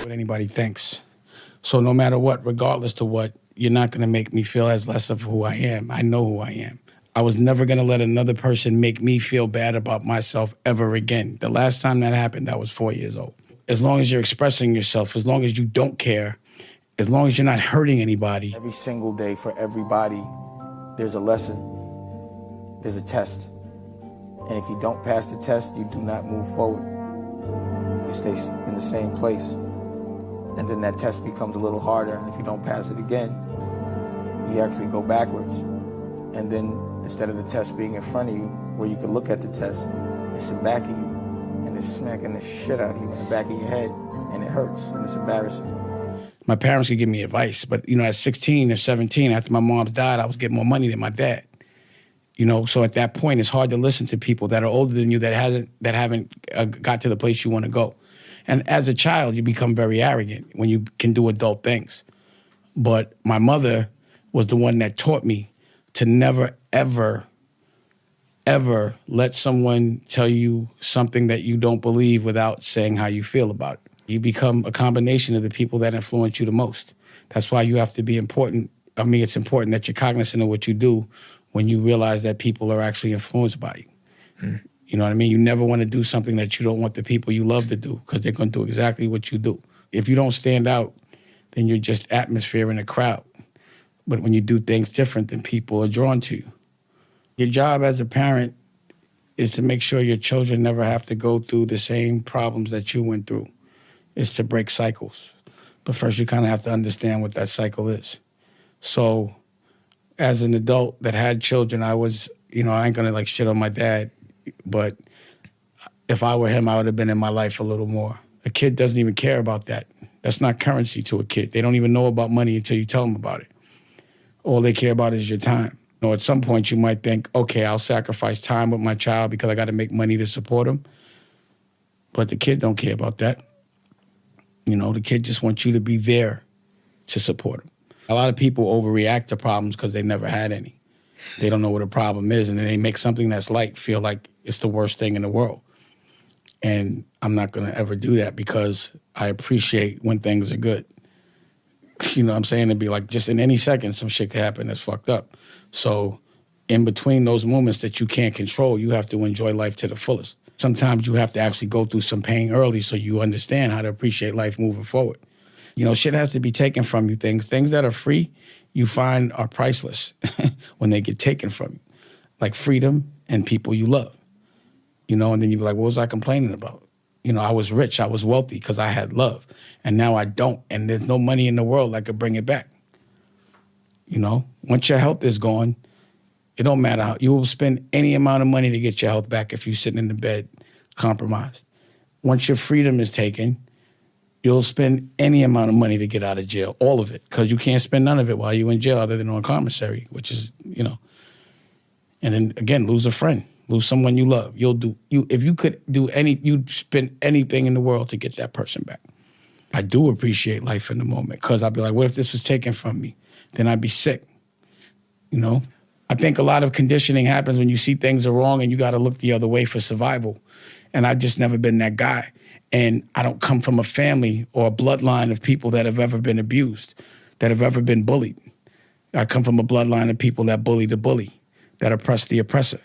what anybody thinks. So no matter what, regardless to what, you're not going to make me feel as less of who I am. I know who I am. I was never going to let another person make me feel bad about myself ever again. The last time that happened, I was 4 years old. As long as you're expressing yourself, as long as you don't care, as long as you're not hurting anybody. Every single day for everybody, there's a lesson, there's a test. And if you don't pass the test, you do not move forward. You stay in the same place. And then that test becomes a little harder. And if you don't pass it again, you actually go backwards. And then instead of the test being in front of you, where you can look at the test, it's in back of you. And it's smacking the shit out of you in the back of your head. And it hurts, and it's embarrassing. My parents could give me advice, but, at 16 or 17, after my mom died, I was getting more money than my dad. So at that point, it's hard to listen to people that are older than you that haven't got to the place you want to go. And as a child, you become very arrogant when you can do adult things. But my mother was the one that taught me to never, ever, ever let someone tell you something that you don't believe without saying how you feel about it. You become a combination of the people that influence you the most. That's why you have to be important. I mean, it's important that you're cognizant of what you do when you realize that people are actually influenced by you. You know what I mean? You never want to do something that you don't want the people you love to do, because they're going to do exactly what you do. If you don't stand out, then you're just atmosphere in a crowd. But when you do things different, then people are drawn to you. Your job as a parent is to make sure your children never have to go through the same problems that you went through. It's to break cycles. But first, you kind of have to understand what that cycle is. So as an adult that had children, I was, I ain't going to shit on my dad, but if I were him, I would have been in my life a little more. A kid doesn't even care about that. That's not currency to a kid. They don't even know about money until you tell them about it. All they care about is your time. At some point, you might think, okay, I'll sacrifice time with my child because I got to make money to support him. But the kid don't care about that. The kid just wants you to be there to support him. A lot of people overreact to problems because they never had any. They don't know what a problem is, and then they make something that's light feel like it's the worst thing in the world. And I'm not going to ever do that, because I appreciate when things are good. You know what I'm saying? It'd be like just in any second, some shit could happen that's fucked up. So in between those moments that you can't control, you have to enjoy life to the fullest. Sometimes you have to actually go through some pain early so you understand how to appreciate life moving forward. Shit has to be taken from you. Things that are free, you find are priceless when they get taken from you. Like freedom and people you love. And then you're like, what was I complaining about? I was rich, I was wealthy because I had love. And now I don't. And there's no money in the world that could bring it back. Once your health is gone, it don't matter how. You will spend any amount of money to get your health back if you're sitting in the bed compromised. Once your freedom is taken, you'll spend any amount of money to get out of jail, all of it, because you can't spend none of it while you're in jail other than on commissary, which is, And then, again, lose a friend, lose someone you love. If you could do you'd spend anything in the world to get that person back. I do appreciate life in the moment, because I'd be like, what if this was taken from me? Then I'd be sick, I think a lot of conditioning happens when you see things are wrong and you got to look the other way for survival. And I've just never been that guy. And I don't come from a family or a bloodline of people that have ever been abused, that have ever been bullied. I come from a bloodline of people that bully the bully, that oppress the oppressor.